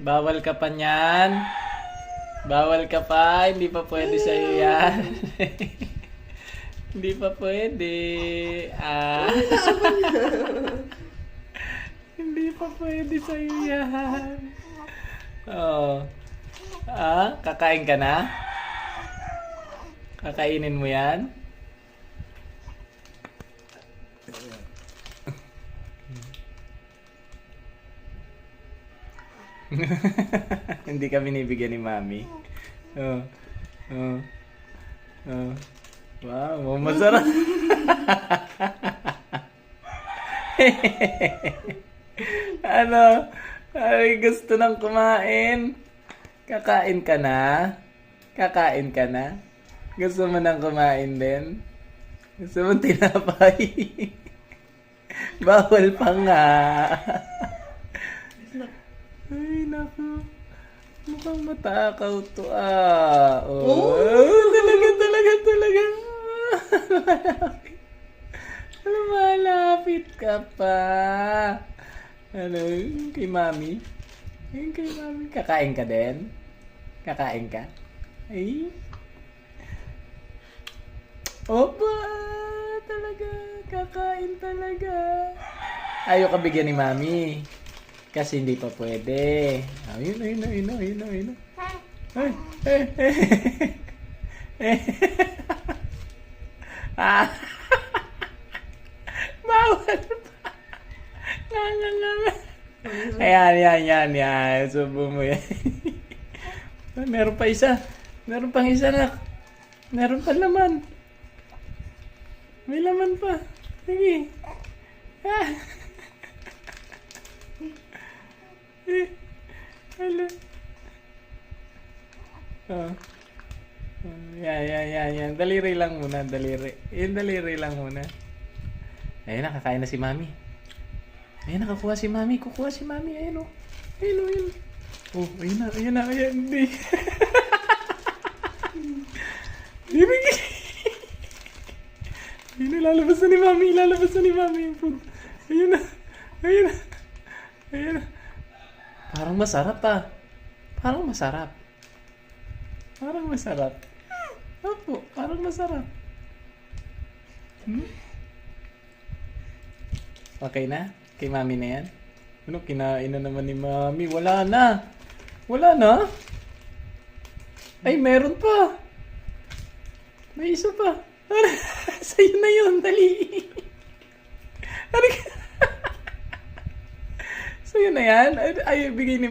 Bawal ka pa niyan. Bawal ka pa. Hindi pa pwede sa'yo yan. Hindi pa pwede. Hindi pa pwede sa'yo yan. Oh. Kakain ka na? Kakainin mo yan? Hindi ka binibigyan ni Mami. Oh. Oh. Oh. Wow, masarap. Ano? Ay, gusto nang kumain. Kakain ka na? Kakain ka na? Gusto mo nang kumain din? Gusto mo tinapay? Bawal pa nga. Ay, naku. Mukhang matakaw to Oh, talaga. Lumalapit ka pa. Ano, kay Mami? Kay Mami. Kakain ka din? Kakain ka? Ay. Opa, talaga. Kakain talaga. Ayaw ka bigyan ni Mami. Kasi hindi pa pwede. Ayun. Bawal pa. Ayan. Subo mo yan. Meron pa isa. Meron pang isa na. Meron pa laman. May laman pa. Sige. Hala. Yan. Daliri lang muna, daliri. Yung daliri lang muna. Ayun na, kakain na si Mami. Ayun na, kukuha si Mami. Ayun o. Ayun. Oh, ayun na. Hindi. Ayun na, lalabas na ni Mami yung food. Ayun na. Parang masarap pa. Parang masarap. Opo, parang masarap. Okay na? Kay Mami na yan? Ano, kinain na naman ni Mami. Wala na. Ay, meron pa. May isa pa. Sa'yo na yun, dali. Sa'yo na yan? Ay, bigay ni